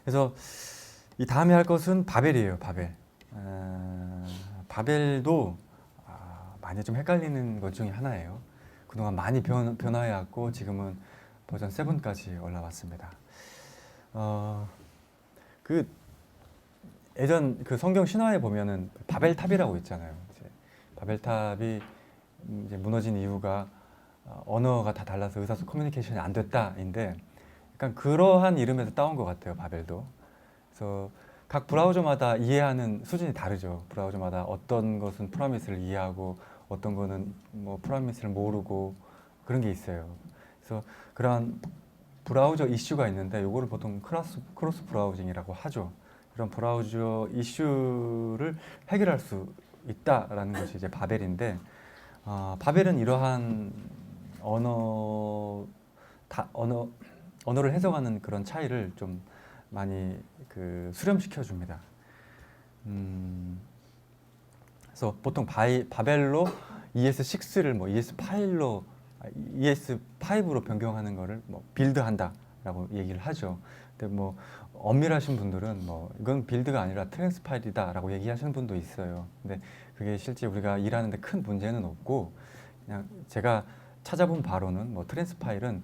그래서 이 다음에 할 것은 바벨이에요. 바벨. 바벨도 많이 좀 헷갈리는 것 중에 하나예요. 그동안 많이 변화해왔고 지금은 버전 7까지 올라왔습니다. 그 예전 그 성경 신화에 보면은 바벨탑이라고 있잖아요. 이제 바벨탑이 이제 무너진 이유가 언어가 다 달라서 의사소통 커뮤니케이션이 안 됐다인데, 약간 그러한 이름에서 따온 것 같아요. 바벨도. 그래서 각 브라우저마다 이해하는 수준이 다르죠. 브라우저마다 어떤 것은 프로미스를 이해하고 어떤 거는 뭐 프로미스를 모르고 그런 게 있어요. 그래서 그런 브라우저 이슈가 있는데 이거를 보통 크로스 브라우징이라고 하죠. 그런 브라우저 이슈를 해결할 수 있다라는 것이 이제 바벨인데, 바벨은 이러한 언어를 해석하는 그런 차이를 좀 많이 수렴시켜 줍니다. 그래서 보통 바벨로 ES6를 뭐 ES5로 변경하는 거를 뭐 빌드한다라고 얘기를 하죠. 근데 뭐 엄밀하신 분들은 뭐 이건 빌드가 아니라 트랜스파일이다라고 얘기하시는 분도 있어요. 근데 그게 실제 우리가 일하는데 큰 문제는 없고, 그냥 제가 찾아본 바로는 뭐 트랜스파일은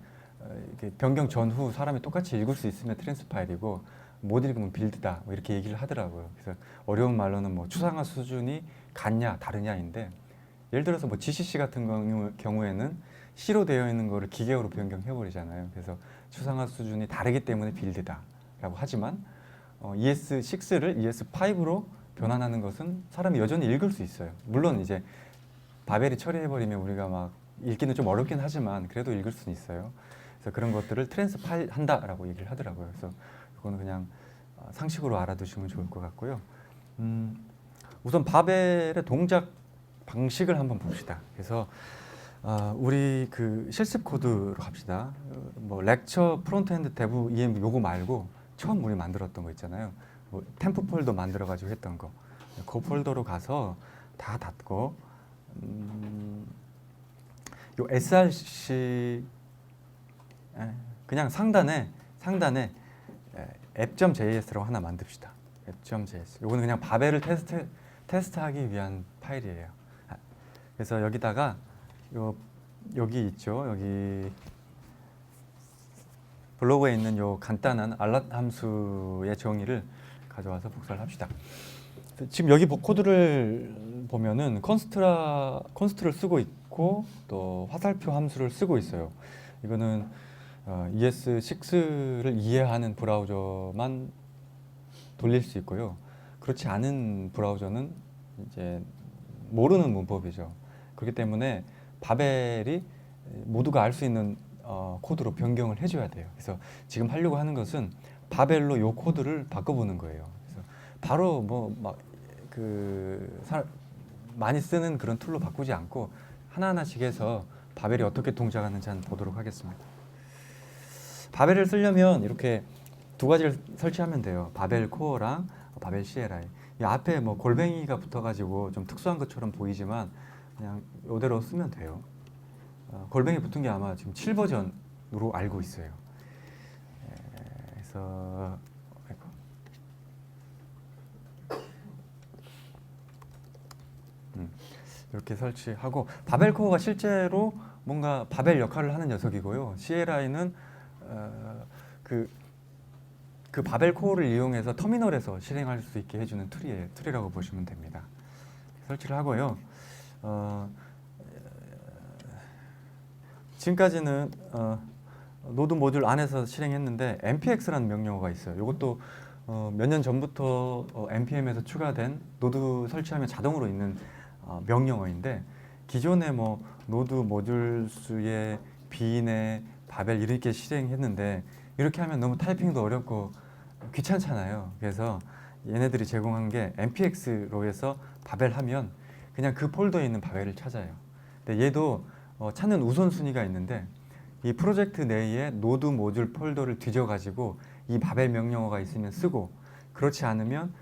이렇게 변경 전후 사람이 똑같이 읽을 수 있으면 트랜스파일이고 못 읽으면 빌드다 뭐 이렇게 얘기를 하더라고요. 그래서 어려운 말로는 뭐 추상화 수준이 같냐 다르냐인데, 예를 들어서 뭐 GCC 같은 경우에는 C로 되어 있는 거를 기계어로 변경해 버리잖아요. 그래서 추상화 수준이 다르기 때문에 빌드다라고 하지만 ES6를 ES5로 변환하는 것은 사람이 여전히 읽을 수 있어요. 물론 이제 바벨이 처리해 버리면 우리가 막 읽기는 좀 어렵긴 하지만 그래도 읽을 수는 있어요. 그래서 그런 것들을 트랜스파일 한다라고 얘기를 하더라고요. 그래서 이거는 그냥 상식으로 알아두시면 좋을 것 같고요. 우선 바벨의 동작 방식을 한번 봅시다. 그래서 우리 그 실습 코드로 갑시다. 뭐 렉처 프론트엔드 데브 EM 요거 말고 처음 우리 만들었던 거 있잖아요. 뭐 템프 폴더 만들어 가지고 했던 거. 그 폴더로 가서 다 닫고 요 src 그냥 상단에 app.js라고 하나 만듭시다. app.js. 요거는 그냥 바벨을 테스트하기 위한 파일이에요. 그래서 여기다가 여기 있죠. 여기 블로그에 있는 요 간단한 알랏 함수의 정의를 가져와서 복사를 합시다. 지금 여기 코드를 보면은 컨스트를 쓰고 있고 또 화살표 함수를 쓰고 있어요. 이거는 ES6를 이해하는 브라우저만 돌릴 수 있고요. 그렇지 않은 브라우저는 이제 모르는 문법이죠. 그렇기 때문에 바벨이 모두가 알 수 있는 코드로 변경을 해줘야 돼요. 그래서 지금 하려고 하는 것은 바벨로 요 코드를 바꿔보는 거예요. 그래서 바로 많이 쓰는 그런 툴로 바꾸지 않고 하나하나씩 해서 바벨이 어떻게 동작하는지 한번 보도록 하겠습니다. 바벨을 쓰려면 이렇게 두 가지를 설치하면 돼요. 바벨 코어랑 바벨 CLI. 이 앞에 뭐 골뱅이가 붙어가지고 좀 특수한 것처럼 보이지만 그냥 이대로 쓰면 돼요. 골뱅이 붙은 게 아마 지금 7버전으로 알고 있어요. 그래서 이렇게 설치하고, 바벨 코어가 실제로 뭔가 바벨 역할을 하는 녀석이고요. CLI는 그 바벨 코어를 이용해서 터미널에서 실행할 수 있게 해주는 툴이라고 보시면 됩니다. 설치를 하고요. 지금까지는 노드 모듈 안에서 실행했는데 npx라는 명령어가 있어요. 이것도 몇 년 전부터 npm에서 추가된 노드 설치하면 자동으로 있는 명령어인데, 기존에 뭐 노드 모듈 수의 빈의 바벨 이렇게 실행했는데 이렇게 하면 너무 타이핑도 어렵고 귀찮잖아요. 그래서 얘네들이 제공한 게 npx로 해서 바벨 하면 그냥 그 폴더에 있는 바벨을 찾아요. 근데 얘도 찾는 우선순위가 있는데, 이 프로젝트 내에 노드 모듈 폴더를 뒤져가지고 이 바벨 명령어가 있으면 쓰고, 그렇지 않으면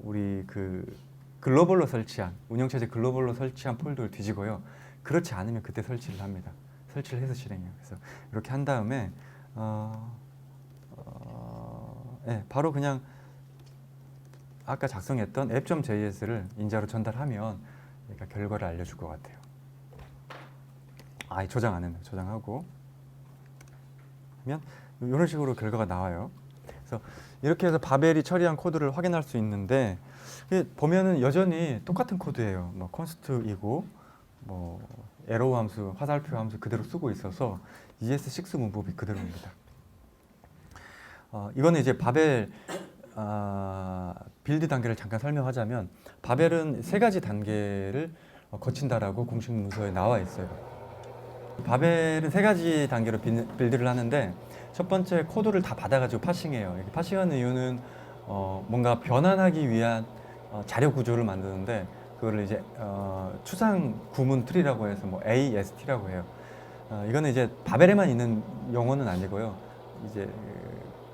우리 그 운영체제 글로벌로 설치한 폴더를 뒤지고요. 그렇지 않으면 그때 설치를 합니다. 설치를 해서 실행해요. 그래서 이렇게 한 다음에 바로 그냥 아까 작성했던 app.js를 인자로 전달하면 얘가 결과를 알려줄 것 같아요. 저장 안 했네요. 저장하고 하면 이런 식으로 결과가 나와요. 그래서 이렇게 해서 바벨이 처리한 코드를 확인할 수 있는데 보면은 여전히 똑같은 코드예요. 뭐 const이고 뭐 arrow 함수, 화살표 함수 그대로 쓰고 있어서 ES6 문법이 그대로입니다. 이거는 이제 바벨 빌드 단계를 잠깐 설명하자면 바벨은 세 가지 단계를 거친다라고 공식 문서에 나와 있어요. 바벨은 세 가지 단계로 빌드를 하는데 첫 번째 코드를 다 받아가지고 파싱해요. 이렇게 파싱하는 이유는 뭔가 변환하기 위한 자료 구조를 만드는데 그거를 이제 추상 구문 트리라고 해서 뭐 AST라고 해요. 이거는 이제 바벨에만 있는 용어는 아니고요. 이제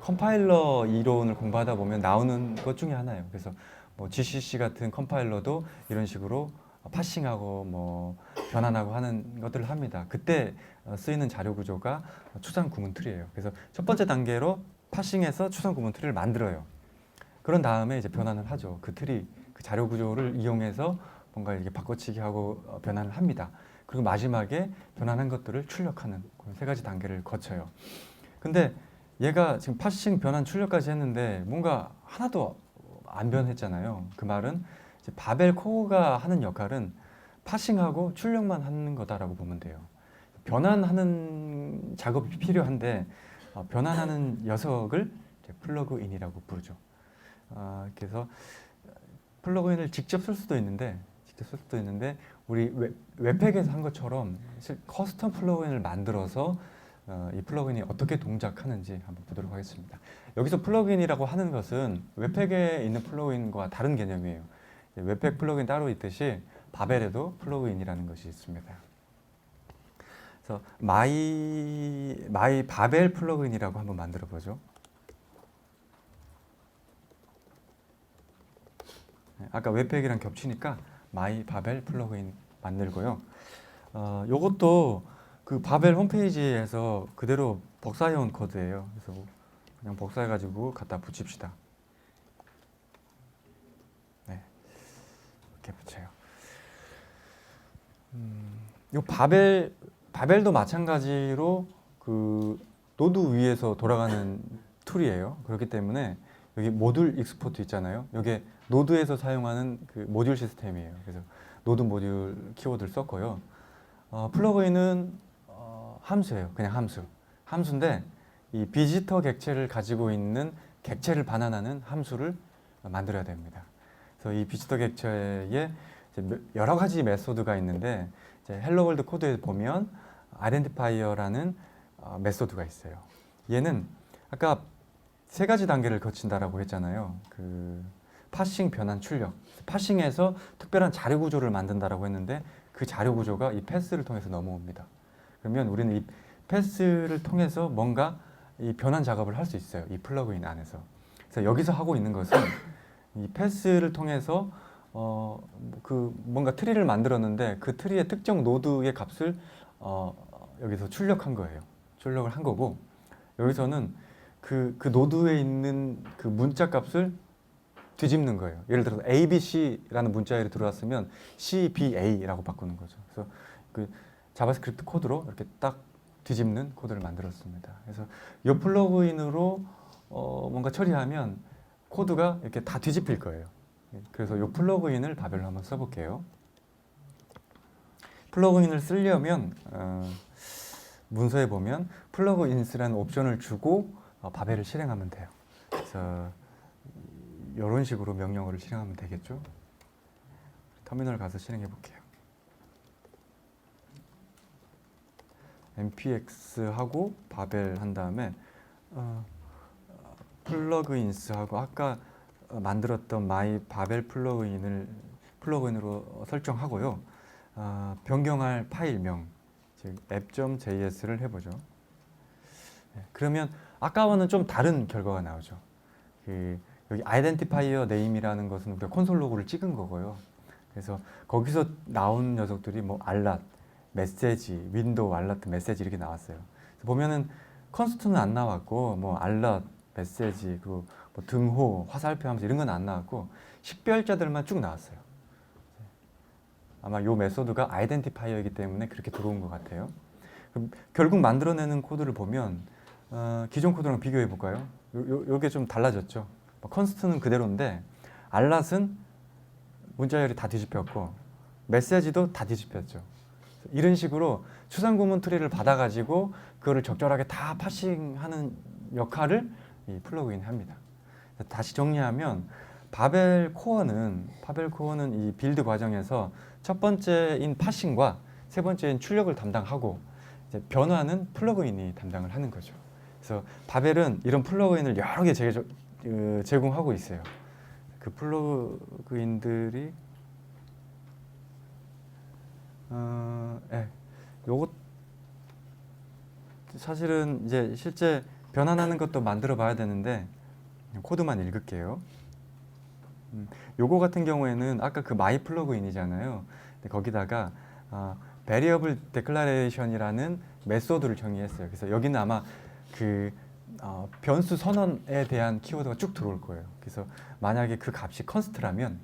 컴파일러 이론을 공부하다 보면 나오는 것 중에 하나예요. 그래서 뭐 GCC 같은 컴파일러도 이런 식으로 파싱하고 뭐 변환하고 하는 것들을 합니다. 그때 쓰이는 자료 구조가 추상 구문 트리예요. 그래서 첫 번째 단계로 파싱해서 추상 구문 트리를 만들어요. 그런 다음에 이제 변환을 하죠. 그 트리, 그 자료 구조를 이용해서 뭔가 이렇게 바꿔치기 하고 변환을 합니다. 그리고 마지막에 변환한 것들을 출력하는 그런 세 가지 단계를 거쳐요. 근데 얘가 지금 파싱, 변환, 출력까지 했는데 뭔가 하나도 안 변했잖아요. 그 말은 이제 바벨 코어가 하는 역할은 파싱하고 출력만 하는 거다라고 보면 돼요. 변환하는 작업이 필요한데 변환하는 녀석을 이제 플러그인이라고 부르죠. 그래서 플러그인을 직접 쓸 수도 있는데 우리 웹팩에서 한 것처럼 커스텀 플러그인을 만들어서 이 플러그인이 어떻게 동작하는지 한번 보도록 하겠습니다. 여기서 플러그인이라고 하는 것은 웹팩에 있는 플러그인과 다른 개념이에요. 웹팩 플러그인 따로 있듯이 바벨에도 플러그인이라는 것이 있습니다. 그래서 마이 바벨 플러그인이라고 한번 만들어 보죠. 아까 웹팩이랑 겹치니까 마이 바벨 플러그인 만들고요. 요것도 그 바벨 홈페이지에서 그대로 복사해 온 코드예요. 그래서 그냥 복사해 가지고 갖다 붙입시다. 네, 이렇게 붙여요. 요 바벨도 마찬가지로 그 노드 위에서 돌아가는 툴이에요. 그렇기 때문에 여기 모듈 익스포트 있잖아요. 이게 노드에서 사용하는 그 모듈 시스템이에요. 그래서 노드 모듈 키워드를 썼고요. 플러그인은 함수예요. 그냥 함수인데 이 비지터 객체를 가지고 있는 객체를 반환하는 함수를 만들어야 됩니다. 그래서 이 비지터 객체에 이제 여러 가지 메소드가 있는데 이제 헬로 월드 코드에 보면 아이덴티파이어라는 메소드가 있어요. 얘는 아까 세 가지 단계를 거친다라고 했잖아요. 그 파싱, 변환, 출력. 파싱에서 특별한 자료 구조를 만든다라고 했는데 그 자료 구조가 이 패스를 통해서 넘어옵니다. 그러면 우리는 이 패스를 통해서 뭔가 이 변환 작업을 할 수 있어요. 이 플러그인 안에서. 그래서 여기서 하고 있는 것은 이 패스를 통해서 그 뭔가 트리를 만들었는데 그 트리의 특정 노드의 값을 여기서 출력한 거예요. 출력을 한 거고 여기서는 그 노드에 있는 그 문자 값을 뒤집는 거예요. 예를 들어서 ABC라는 문자열이 들어왔으면 CBA라고 바꾸는 거죠. 그래서 그 자바스크립트 코드로 이렇게 딱 뒤집는 코드를 만들었습니다. 그래서 이 플러그인으로 뭔가 처리하면 코드가 이렇게 다 뒤집힐 거예요. 그래서 이 플러그인을 바벨로 한번 써볼게요. 플러그인을 쓰려면 문서에 보면 플러그인스라는 옵션을 주고 바벨을 실행하면 돼요. 그래서 이런 식으로 명령어를 실행하면 되겠죠. 터미널 가서 실행해 볼게요. npx 하고 바벨 한 다음에 플러그인스 하고 아까 만들었던 마이 바벨 플러그인으로 설정하고요. 변경할 파일명 즉 app.js를 해보죠. 그러면 아까와는 좀 다른 결과가 나오죠. 여기 아이덴티파이어 네임이라는 것은 우리가 콘솔 로그를 찍은 거고요. 그래서 거기서 나온 녀석들이 뭐 알랏, 메시지, 윈도우, 알러트, 메시지 이렇게 나왔어요. 보면은 컨스트는 안 나왔고 뭐 알럿, 메시지, 그리고 뭐 등호, 화살표 하면서 이런 건 안 나왔고 식별자들만 쭉 나왔어요. 아마 요 메소드가 아이덴티파이어이기 때문에 그렇게 들어온 것 같아요. 그럼 결국 만들어내는 코드를 보면 기존 코드랑 비교해 볼까요? 요게 좀 달라졌죠. 컨스트는 그대로인데 알럿은 문자열이 다 뒤집혔고 메시지도 다 뒤집혔죠. 이런 식으로 추상구문 트리를 받아가지고 그거를 적절하게 다 파싱하는 역할을 이 플러그인이 합니다. 다시 정리하면 바벨 코어는 이 빌드 과정에서 첫 번째인 파싱과 세 번째인 출력을 담당하고 이제 변화는 플러그인이 담당을 하는 거죠. 그래서 바벨은 이런 플러그인을 여러 개 제공하고 있어요. 그 플러그인들이 요것 사실은 이제 실제 변환하는 것도 만들어 봐야 되는데 코드만 읽을게요. 요거 같은 경우에는 아까 그 마이 플러그인이잖아요. 근데 거기다가 variable declaration이라는 메소드를 정의했어요. 그래서 여기는 아마 그 변수 선언에 대한 키워드가 쭉 들어올 거예요. 그래서 만약에 그 값이 const라면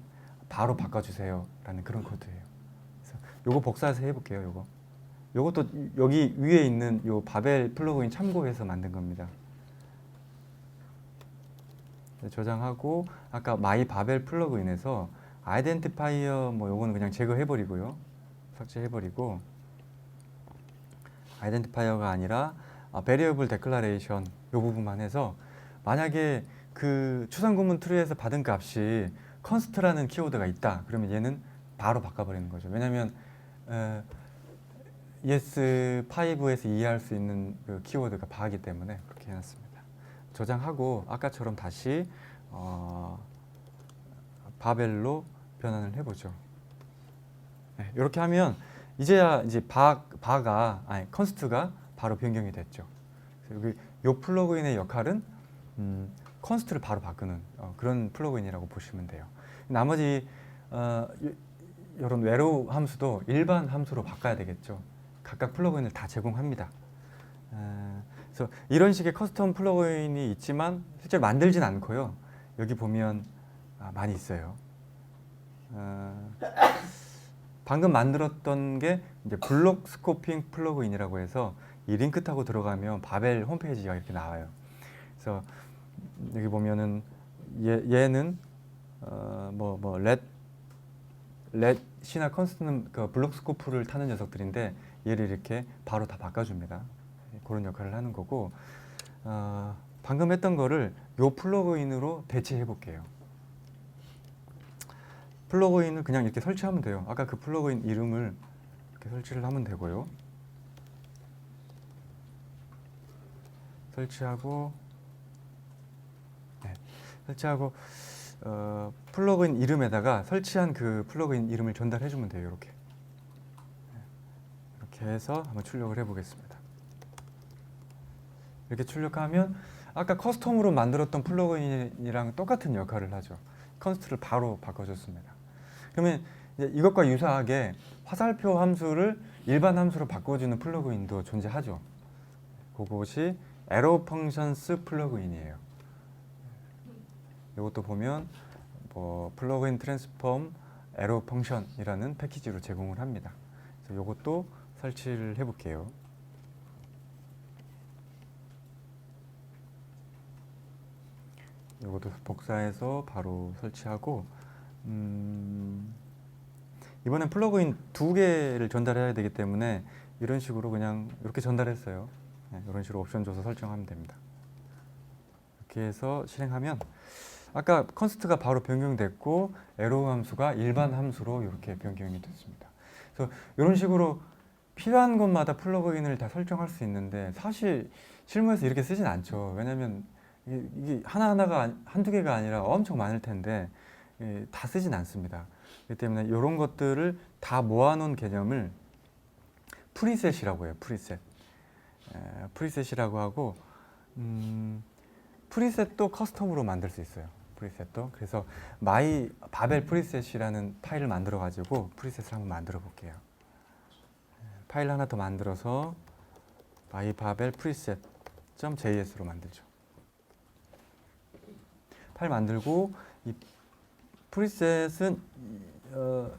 바로 바꿔주세요 라는 그런 코드예요. 그래서 요거 복사해서 해볼게요. 요것도 여기 위에 있는 요 바벨 플러그인 참고해서 만든 겁니다. 저장하고 아까 마이 바벨 플러그인에서 아이덴티파이어 뭐 요거는 그냥 제거해버리고요. 삭제해버리고 아이덴티파이어가 아니라 variable declaration 요 부분만 해서 만약에 그 추상구문 트리에서 받은 값이 const라는 키워드가 있다. 그러면 얘는 바로 바꿔버리는 거죠. 왜냐하면 ES5에서 이해할 수 있는 그 키워드가 바이기 때문에 그렇게 해놨습니다. 저장하고 아까처럼 다시 바벨로 변환을 해보죠. 네, 이렇게 하면 이제야 이제 컨스트가 바로 변경이 됐죠. 여기 요 플러그인의 역할은 컨스트를 바로 바꾸는 그런 플러그인이라고 보시면 돼요. 나머지 이런 외로 함수도 일반 함수로 바꿔야 되겠죠. 각각 플러그인을 다 제공합니다. 그래서 이런 식의 커스텀 플러그인이 있지만 실제로 만들진 않고요. 여기 보면 많이 있어요. 방금 만들었던 게 이제 블록 스코핑 플러그인이라고 해서 이 링크 타고 들어가면 바벨 홈페이지가 이렇게 나와요. 그래서 여기 보면은 얘는 렛이나 컨스트는 그 블록 스코프를 타는 녀석들인데 얘를 이렇게 바로 다 바꿔줍니다. 그런 역할을 하는 거고 방금 했던 거를 요 플러그인으로 대체해 볼게요. 플러그인을 그냥 이렇게 설치하면 돼요. 아까 그 플러그인 이름을 이렇게 설치를 하면 되고요. 설치하고 플러그인 이름에다가 설치한 그 플러그인 이름을 전달해 주면 돼요. 이렇게 해서 한번 출력을 해 보겠습니다. 이렇게 출력하면 아까 커스텀으로 만들었던 플러그인이랑 똑같은 역할을 하죠. 컨스트를 바로 바꿔줬습니다. 그러면 이제 이것과 유사하게 화살표 함수를 일반 함수로 바꿔주는 플러그인도 존재하죠. 그것이 에러 펑션스 플러그인이에요. 이것도 보면 뭐 플러그인 트랜스폼 에러 펑션이라는 패키지로 제공을 합니다. 그래서 이것도 설치를 해볼게요. 이것도 복사해서 바로 설치하고 이번엔 플러그인 2개를 전달해야 되기 때문에 이런 식으로 그냥 이렇게 전달했어요. 네, 이런 식으로 옵션 줘서 설정하면 됩니다. 이렇게 해서 실행하면 아까 컨스트가 바로 변경됐고 에러 함수가 일반 함수로 이렇게 변경이 됐습니다. 그래서 이런 식으로 필요한 것마다 플러그인을 다 설정할 수 있는데 사실 실무에서 이렇게 쓰진 않죠. 왜냐하면 이게 하나하나가 한두 개가 아니라 엄청 많을 텐데 다 쓰진 않습니다. 그렇기 때문에 이런 것들을 다 모아놓은 개념을 프리셋이라고 해요. 프리셋이라고 하고 프리셋도 커스텀으로 만들 수 있어요. 프리셋도. 그래서 마이 바벨 프리셋이라는 파일을 만들어 가지고 프리셋을 한번 만들어 볼게요. 파일 하나 더 만들어서 마이바벨 preset.js로 만들죠. 파일 만들고 이 프리셋은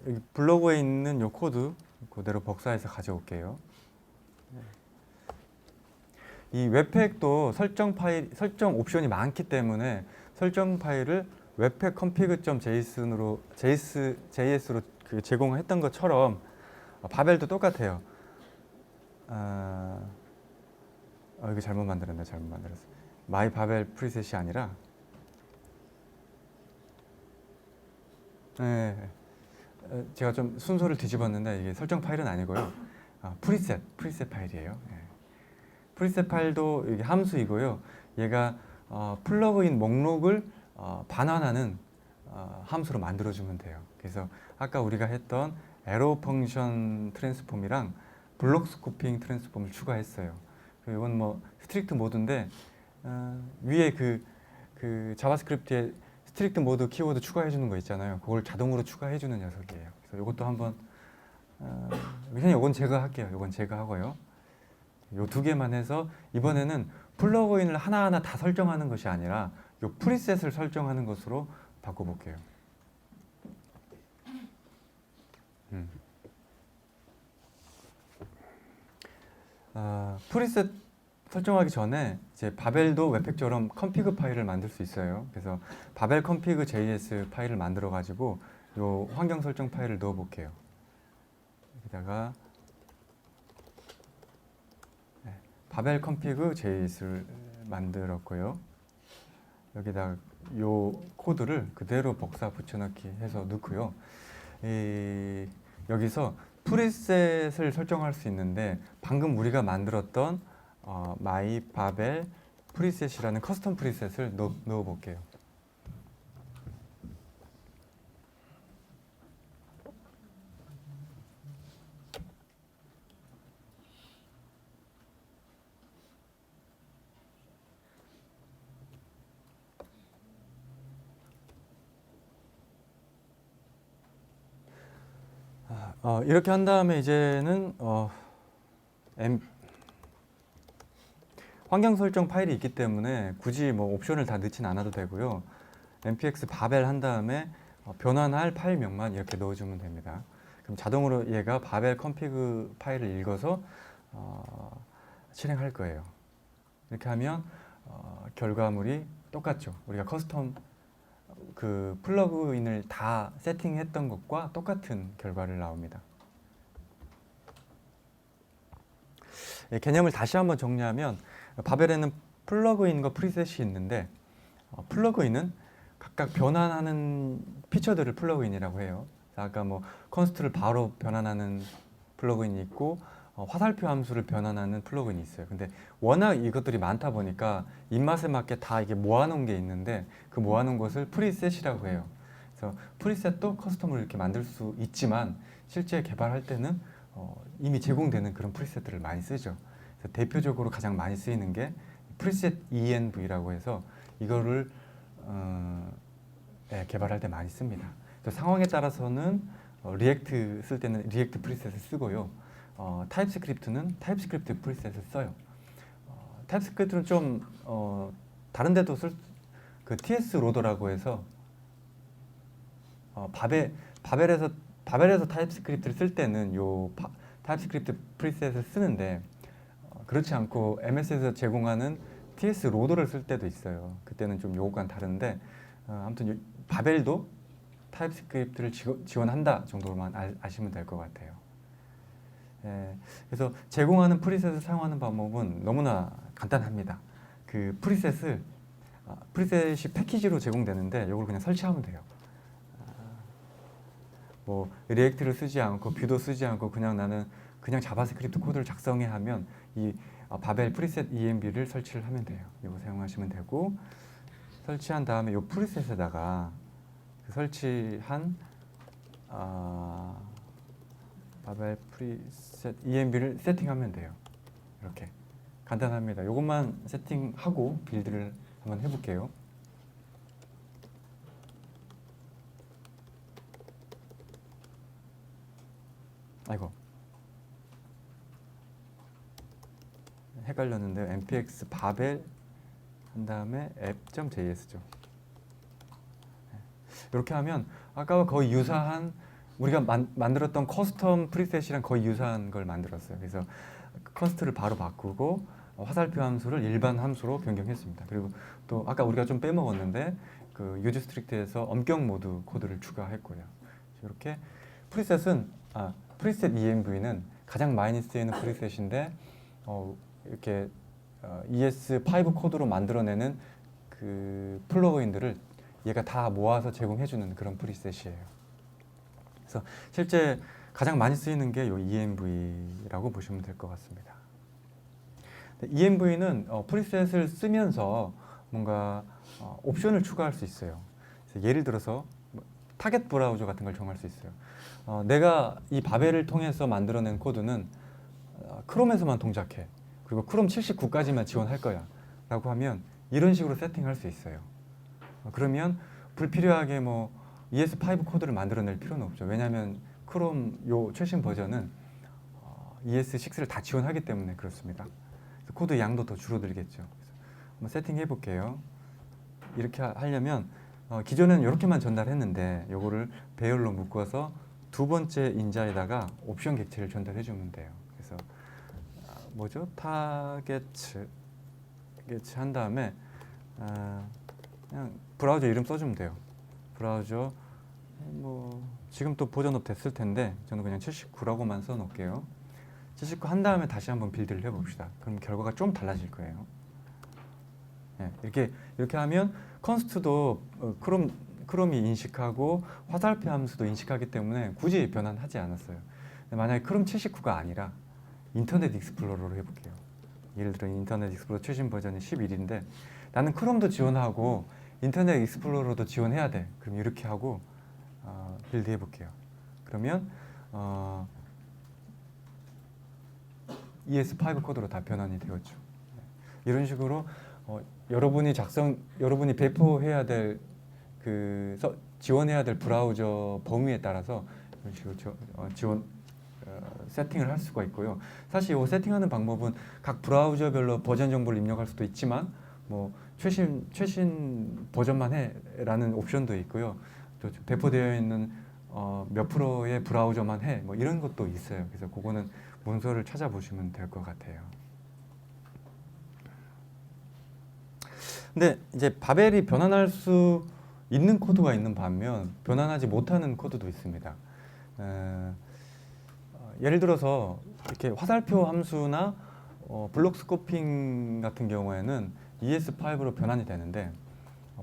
여기 블로그에 있는 요 코드 그대로 복사해서 가져올게요. 이 웹팩도 설정 옵션이 많기 때문에 설정 파일을 웹팩 config.js로 그 제공했던 것처럼 바벨도 똑같아요. 이거 잘못 만들었네. 잘못 만들었어. 마이 바벨 프리셋이 아니라 제가 좀 순서를 뒤집었는데 이게 설정 파일은 아니고요. 프리셋 파일이에요. 프리셋 파일도 이게 함수이고요. 얘가 플러그인 목록을 반환하는 함수로 만들어주면 돼요. 그래서 아까 우리가 했던 에러 펑션 트랜스폼이랑 블록 스코핑 트랜스폼을 추가했어요. 이건 뭐 스트릭트 모드인데 위에 그 자바스크립트에 스트릭트 모드 키워드 추가해 주는 거 있잖아요. 그걸 자동으로 추가해 주는 녀석이에요. 그래서 이것도 한번 그냥 이건 제가 할게요. 이건 제가 하고요. 요 두 개만 해서 이번에는 플러그인을 하나하나 다 설정하는 것이 아니라 요 프리셋을 설정하는 것으로 바꿔볼게요. 프리셋 설정하기 전에 이제 바벨도 웹팩처럼 config 파일을 만들 수 있어요. 그래서 바벨 config js 파일을 만들어 가지고 요 환경 설정 파일을 넣어 볼게요. 여기다가 바벨 config js를 만들었고요. 여기다 요 코드를 그대로 복사 붙여넣기 해서 넣고요. 여기서 프리셋을 설정할 수 있는데 방금 우리가 만들었던 마이 바벨 프리셋이라는 커스텀 프리셋을 넣어 볼게요. 이렇게 한 다음에 이제는 환경 설정 파일이 있기 때문에 굳이 뭐 옵션을 다 넣진 않아도 되고요. npx 바벨 한 다음에 변환할 파일명만 이렇게 넣어주면 됩니다. 그럼 자동으로 얘가 바벨 config 파일을 읽어서 실행할 거예요. 이렇게 하면 결과물이 똑같죠. 우리가 커스텀 그 플러그인을 다 세팅했던 것과 똑같은 결과를 나옵니다. 개념을 다시 한번 정리하면 바벨에는 플러그인과 프리셋이 있는데 플러그인은 각각 변환하는 피처들을 플러그인이라고 해요. 아까 뭐 컨스트를 바로 변환하는 플러그인이 있고 화살표 함수를 변환하는 플러그인이 있어요. 근데 워낙 이것들이 많다 보니까 입맛에 맞게 다 이게 모아놓은 게 있는데 그 모아놓은 것을 프리셋이라고 해요. 그래서 프리셋도 커스텀으로 이렇게 만들 수 있지만 실제 개발할 때는 이미 제공되는 그런 프리셋들을 많이 쓰죠. 그래서 대표적으로 가장 많이 쓰이는 게 프리셋 env라고 해서 이거를 개발할 때 많이 씁니다. 상황에 따라서는 리액트 쓸 때는 리액트 프리셋을 쓰고요. 타입스크립트는 타입스크립트 프리셋을 써요. 타입스크립트는 좀 다른 데도 그 TS 로더라고 해서 바벨에서 타입스크립트를 쓸 때는 요 타입스크립트 프리셋을 쓰는데 그렇지 않고 MS에서 제공하는 TS 로더를 쓸 때도 있어요. 그때는 좀 요거가 다른데 아무튼 바벨도 타입스크립트를 지원한다 정도로만 아시면 될 것 같아요. 그래서 제공하는 프리셋을 사용하는 방법은 너무나 간단합니다. 그 프리셋이 패키지로 제공되는데 이걸 그냥 설치하면 돼요. 뭐 리액트를 쓰지 않고 뷰도 쓰지 않고 나는 그냥 자바스크립트 코드를 작성해 하면 이 바벨 프리셋 env를 설치를 하면 돼요. 이거 사용하시면 되고 설치한 다음에 이 프리셋에다가 설치한 바벨 프리셋 env를 세팅하면 돼요. 이렇게 간단합니다. 이것만 세팅하고 빌드를 한번 해볼게요. 아이고 헷갈렸는데 npx 바벨 한 다음에 app.js죠. 이렇게 하면 아까와 거의 유사한 우리가 만들었던 커스텀 프리셋이랑 거의 유사한 걸 만들었어요. 그래서 컨스트를 바로 바꾸고 화살표 함수를 일반 함수로 변경했습니다. 그리고 또 아까 우리가 좀 빼먹었는데 그 유즈 스트릭트에서 엄격 모드 코드를 추가했고요. 이렇게 프리셋은 프리셋 env는 가장 많이 쓰이는 프리셋인데 이렇게 ES5 코드로 만들어내는 그 플러그인들을 얘가 다 모아서 제공해주는 그런 프리셋이에요. 그래서 실제 가장 많이 쓰이는 게 이 env라고 보시면 될 것 같습니다. env는 프리셋을 쓰면서 뭔가 옵션을 추가할 수 있어요. 예를 들어서 타겟 브라우저 같은 걸 정할 수 있어요. 내가 이 바벨을 통해서 만들어낸 코드는 크롬에서만 동작해. 그리고 크롬 79까지만 지원할 거야. 라고 하면 이런 식으로 세팅할 수 있어요. 그러면 불필요하게 뭐 ES5 코드를 만들어낼 필요는 없죠. 왜냐하면 크롬 요 최신 버전은 ES6를 다 지원하기 때문에 그렇습니다. 코드 양도 더 줄어들겠죠. 한번 세팅해 볼게요. 이렇게 하려면 기존에는 이렇게만 전달했는데 요거를 배열로 묶어서 두 번째 인자에다가 옵션 객체를 전달해 주면 돼요. 그래서 뭐죠? 타겟 한 다음에 그냥 브라우저 이름 써주면 돼요. 브라우저 뭐 지금 또 버전업 됐을 텐데 저는 그냥 79라고만 써놓을게요. 79 한 다음에 다시 한번 빌드를 해봅시다. 그럼 결과가 좀 달라질 거예요. 네, 이렇게 하면 컨스트도 크롬이 인식하고 화살표 함수도 인식하기 때문에 굳이 변환하지 않았어요. 만약에 크롬 79가 아니라 인터넷 익스플로러로 해볼게요. 예를 들어 인터넷 익스플로러 최신 버전이 11인데 나는 크롬도 지원하고 인터넷 익스플로러도 지원해야 돼. 그럼 이렇게 하고 빌드 해볼게요. 그러면 ES5 코드로 다 변환이 되었죠. 이런 식으로 여러분이 배포해야 될 지원해야 될 브라우저 범위에 따라서 이런 식으로 세팅을 할 수가 있고요. 사실 이 세팅하는 방법은 각 브라우저별로 버전 정보를 입력할 수도 있지만 뭐 최신 버전만 해라는 옵션도 있고요. 또 배포되어 있는 몇 프로의 브라우저만 해 뭐 이런 것도 있어요. 그래서 그거는 문서를 찾아보시면 될 것 같아요. 근데 이제 바벨이 변환할 수 있는 코드가 있는 반면 변환하지 못하는 코드도 있습니다. 예를 들어서 이렇게 화살표 함수나 블록 스코핑 같은 경우에는 ES5로 변환이 되는데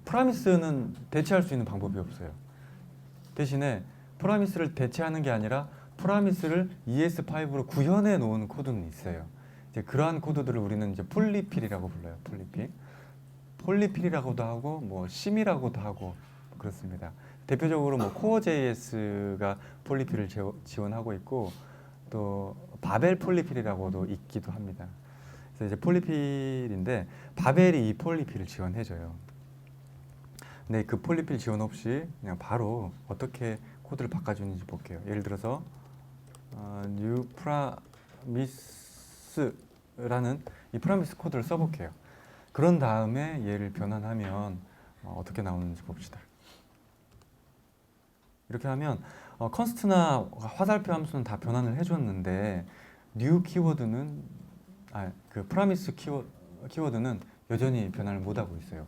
프라미스는 대체할 수 있는 방법이 없어요. 대신에 프라미스를 대체하는 게 아니라 프라미스를 ES5로 구현해 놓은 코드는 있어요. 이제 그러한 코드들을 우리는 이제 폴리필이라고 불러요. 폴리필이라고도 하고 뭐 심이라고도 하고 그렇습니다. 대표적으로 뭐 코어.js가 폴리필을 지원하고 있고 또 바벨 폴리필이라고도 있기도 합니다. 그래서 이제 폴리필인데 바벨이 이 폴리필을 지원해줘요. 근데 그 폴리필 지원 없이 그냥 바로 어떻게 코드를 바꿔주는지 볼게요. 예를 들어서 new promise라는 이 프라미스 코드를 써볼게요. 그런 다음에 얘를 변환하면 어떻게 나오는지 봅시다. 이렇게 하면 컨스트나 화살표 함수는 다 변환을 해줬는데 new 키워드는 그 프라미스 키워드는 여전히 변환을 못하고 있어요.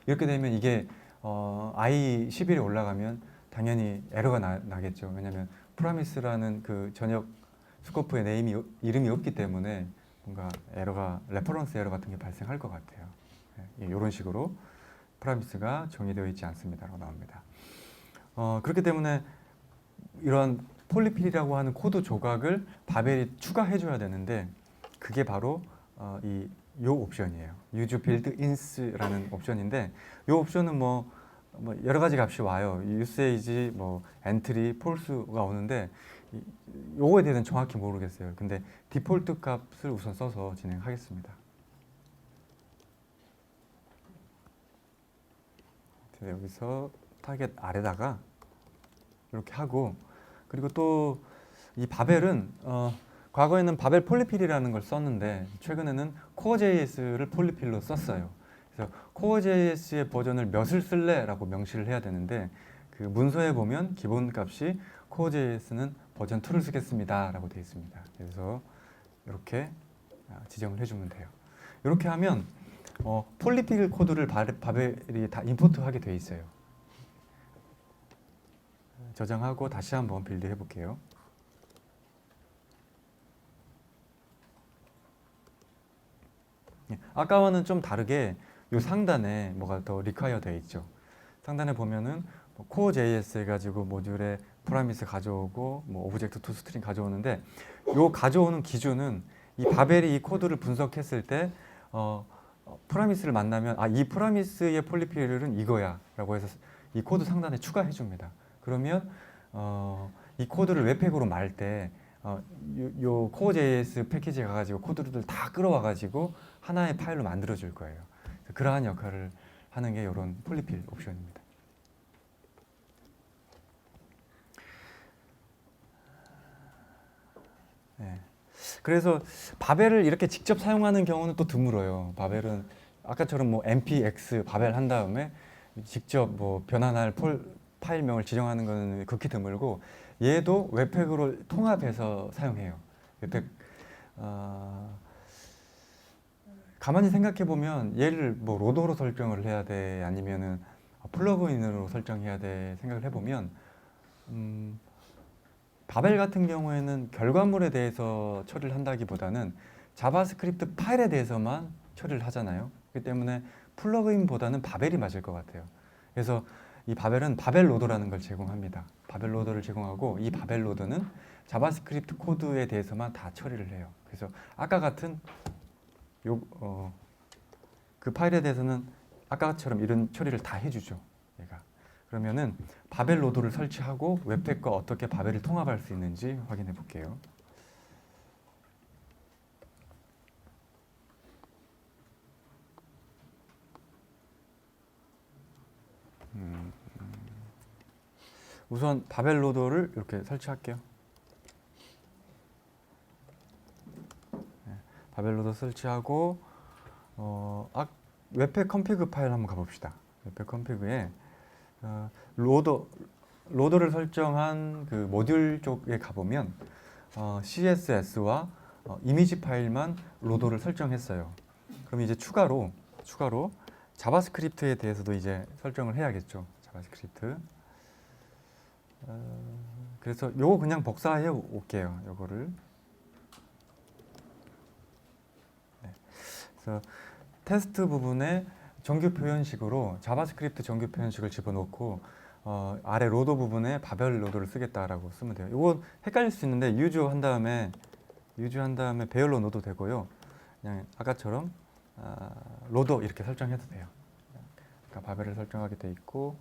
이렇게 되면 이게 i11에 올라가면 당연히 에러가 나겠죠. 왜냐하면 프라미스라는 그 전역 스코프의 이름이 없기 때문에 뭔가 레퍼런스 에러 같은 게 발생할 것 같아요. 이런 식으로 프라미스가 정의되어 있지 않습니다라고 나옵니다. 그렇기 때문에 이런 폴리필이라고 하는 코드 조각을 바벨이 추가해줘야 되는데 그게 바로 요 옵션이에요. use build ins라는 옵션인데 이 옵션은 뭐 여러 가지 값이 와요. usage, 뭐 entry, false가 오는데 요거에 대해서는 정확히 모르겠어요. 근데 디폴트 값을 우선 써서 진행하겠습니다. 여기서 타겟 아래다가 이렇게 하고 그리고 또 이 바벨은 과거에는 바벨 폴리필이라는 걸 썼는데 최근에는 코어.js를 폴리필로 썼어요. 그래서 코어.js의 버전을 몇을 쓸래라고 명시를 해야 되는데 그 문서에 보면 기본 값이 코어.js는 버전 2를 쓰겠습니다라고 되어 있습니다. 그래서 이렇게 지정을 해주면 돼요. 이렇게 하면 폴리필 코드를 바벨이 다 임포트하게 되어 있어요. 저장하고 다시 한번 빌드 해볼게요. 아까와는 좀 다르게 이 상단에 뭐가 더 리콰이어 되어 있죠. 상단에 보면은 코어.js 해가지고 모듈에 프라미스 가져오고 뭐 오브젝트 투 스트링 가져오는데 요 가져오는 기준은 이 바벨이 이 코드를 분석했을 때 프라미스를 만나면 이 프라미스의 폴리필은 이거야 라고 해서 이 코드 상단에 추가해 줍니다. 그러면 이 코드를 웹팩으로 말 때 요 코어.js 패키지에 가가지고 코드를 다 끌어와 가지고 하나의 파일로 만들어 줄 거예요. 그러한 역할을 하는 게 이런 폴리필 옵션입니다. 네. 그래서 바벨을 이렇게 직접 사용하는 경우는 또 드물어요. 바벨은 아까처럼 뭐 npx 바벨 한 다음에 직접 뭐 변환할 파일명을 지정하는 것은 극히 드물고 얘도 웹팩으로 통합해서 사용해요. 웹팩 가만히 생각해 보면 얘를 뭐 로더로 설정을 해야 돼 아니면은 플러그인으로 설정해야 돼 생각을 해보면 바벨 같은 경우에는 결과물에 대해서 처리를 한다기보다는 자바스크립트 파일에 대해서만 처리를 하잖아요. 그렇기 때문에 플러그인보다는 바벨이 맞을 것 같아요. 그래서 이 바벨은 바벨 로더라는 걸 제공합니다. 바벨 로더를 제공하고 이 바벨 로더는 자바스크립트 코드에 대해서만 다 처리를 해요. 그래서 아까 같은 그 파일에 대해서는 아까처럼 이런 처리를 다 해주죠. 얘가. 그러면은 바벨 로더를 설치하고 웹팩과 어떻게 바벨을 통합할 수 있는지 확인해 볼게요. 우선 바벨 로더를 이렇게 설치할게요. 바벨 로더 설치하고 웹팩 컨피그 파일 한번 가봅시다. 웹팩 컨피그에 로더를 설정한 그 모듈 쪽에 가보면 CSS와 이미지 파일만 로더를 설정했어요. 그럼 이제 추가로 자바스크립트에 대해서도 이제 설정을 해야겠죠. 자바스크립트. 그래서 요거 그냥 복사해 올게요. 요거를. 네. 그래서 테스트 부분에 정규 표현식으로 자바스크립트 정규 표현식을 집어넣고 아래 로더 부분에 바벨 로더를 쓰겠다라고 쓰면 돼요. 이거 헷갈릴 수 있는데 유즈 한 다음에 배열로 넣어도 되고요. 그냥 아까처럼 로더 이렇게 설정해도 돼요. 그러니까 바벨을 설정하게 돼 있고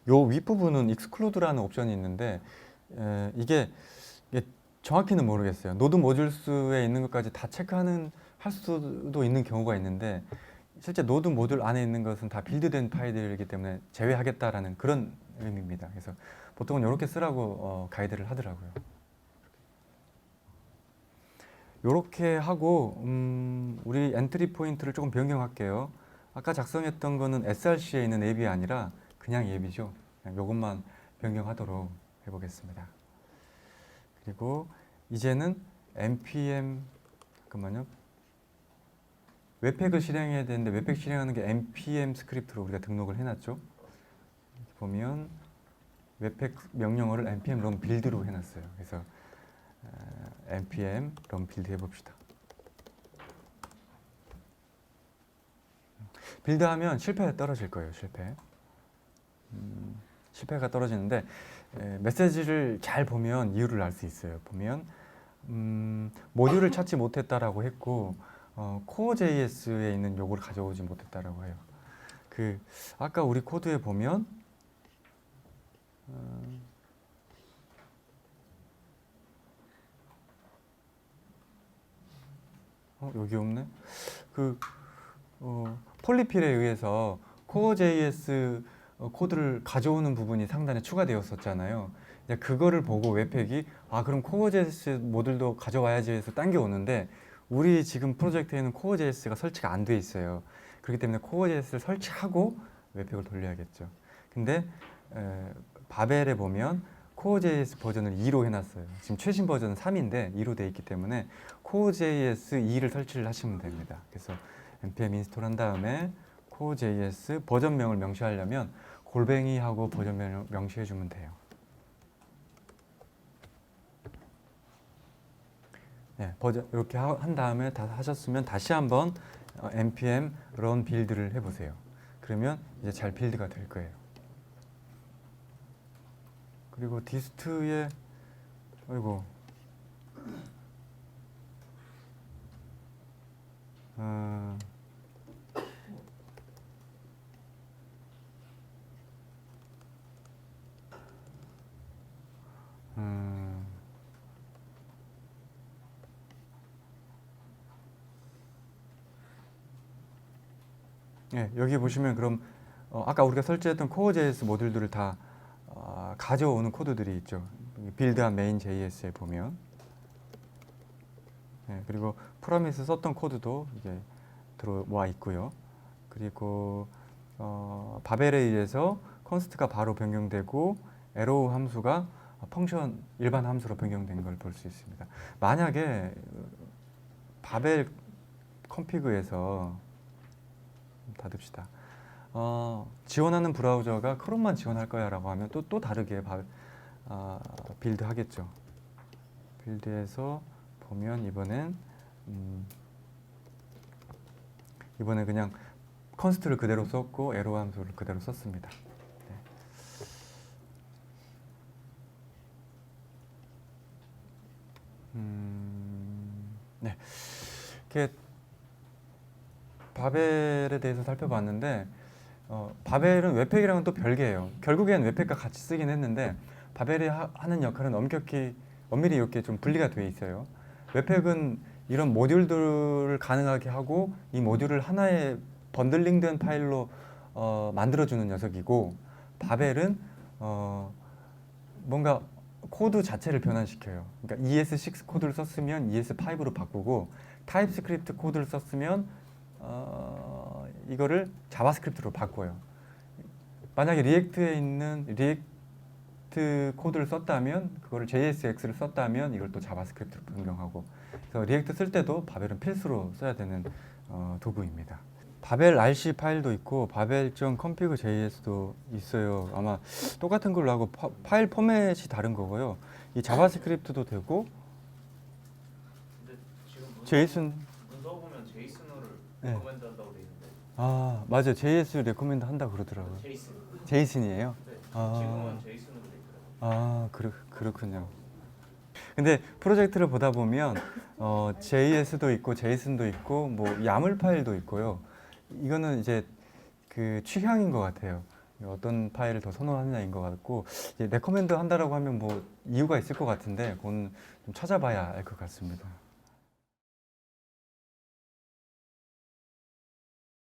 요 윗부분은 exclude라는 옵션이 있는데 이게 정확히는 모르겠어요. 노드 모듈 수에 있는 것까지 다 할 수도 있는 경우가 있는데 실제 노드 모듈 안에 있는 것은 다 빌드된 파일들이기 때문에 제외하겠다라는 그런 의미입니다. 그래서 보통은 이렇게 쓰라고 가이드를 하더라고요. 이렇게 하고 우리 엔트리 포인트를 조금 변경할게요. 아까 작성했던 거는 src에 있는 앱이 아니라 그냥 앱이죠. 그냥 이것만 변경하도록 해보겠습니다. 그리고 이제는 npm 잠깐만요. 웹팩을 실행해야 되는데 웹팩 실행하는 게 npm 스크립트로 우리가 등록을 해놨죠. 이렇게 보면 웹팩 명령어를 npm run build로 해놨어요. 그래서 npm run build 해봅시다. 빌드하면 실패가 떨어질 거예요. 실패가 떨어지는데 메시지를 잘 보면 이유를 알 수 있어요. 보면 모듈을 찾지 못했다라고 했고 코어.js에 있는 요구를 가져오지 못했다라고 해요. 아까 우리 코드에 보면 여기 없네. 폴리필에 의해서 코어.js 코드를 가져오는 부분이 상단에 추가되었었잖아요. 이제 그거를 보고 웹팩이 아 그럼 코어.js 모듈도 가져와야지 해서 당겨오는데 우리 지금 프로젝트에는 코어.js가 설치가 안 돼 있어요. 그렇기 때문에 코어.js를 설치하고 웹팩을 돌려야겠죠. 근데 바벨에 보면 코어.js 버전을 2로 해놨어요. 지금 최신 버전은 3인데 2로 돼 있기 때문에 코어.js 2를 설치를 하시면 됩니다. 그래서 npm 인스톨 한 다음에 코어.js 버전명을 명시하려면 골뱅이 하고 버전명을 명시해 주면 돼요. 네, 버전 이렇게 한 다음에 다 하셨으면 다시 한번 npm run 빌드를 해보세요. 그러면 이제 잘 빌드가 될 거예요. 그리고 디스트에 아이고 어, 예, 여기 보시면 그럼 아까 우리가 설치했던 코어.js 모듈들을 다 가져오는 코드들이 있죠. 빌드한 main.js에 보면 예, 그리고 프로미스 썼던 코드도 이제 들어와 있고요. 그리고 바벨에 의해서 컨스트가 바로 변경되고 에로우 함수가 펑션 일반 함수로 변경된 걸 볼 수 있습니다. 만약에 바벨 컴피그에서 닫읍시다. 지원하는 브라우저가 크롬만 지원할 거야 라고 하면 또 다르게 빌드 하겠죠. 빌드에서 보면 이번에 그냥 컨스트를 그대로 썼고 에로 함수를 그대로 썼습니다. 네. 이렇게 바벨에 대해서 살펴봤는데 바벨은 웹팩이랑은 또 별개예요. 결국엔 웹팩과 같이 쓰긴 했는데 바벨이 하는 역할은 엄밀히 이렇게 좀 분리가 되어 있어요. 웹팩은 이런 모듈들을 가능하게 하고 이 모듈을 하나의 번들링된 파일로 만들어주는 녀석이고 바벨은 뭔가 코드 자체를 변환시켜요. 그러니까 ES6 코드를 썼으면 ES5로 바꾸고 타입스크립트 코드를 썼으면 이거를 자바스크립트로 바꿔요. 만약에 리액트에 있는 리액트 코드를 썼다면 그거를 JSX를 썼다면 이걸 또 자바스크립트로 변경하고 그래서 리액트 쓸 때도 바벨은 필수로 써야 되는 도구입니다. 바벨 RC 파일도 있고 바벨.config.js도 있어요. 아마 똑같은 걸로 하고 파일 포맷이 다른 거고요. 이 자바스크립트도 되고 JSON 문서 보면 제이슨어를 네. 레코멘드 한다고 돼 있는데. 아 맞아요. JS 레코멘드 한다 그러더라고요. 제이슨. 제이슨이에요? 네. 아. 지금은 제이슨으로 돼 있더라고요. 아 그렇군요. 근데 프로젝트를 보다 보면 JS도 있고 제이슨도 있고 뭐 야물 파일도 있고요. 이거는 이제 그 취향인 것 같아요. 어떤 파일을 더 선호하느냐인 것 같고 레코멘드 한다라고 하면 뭐 이유가 있을 것 같은데 그건 좀 찾아봐야 알 것 같습니다.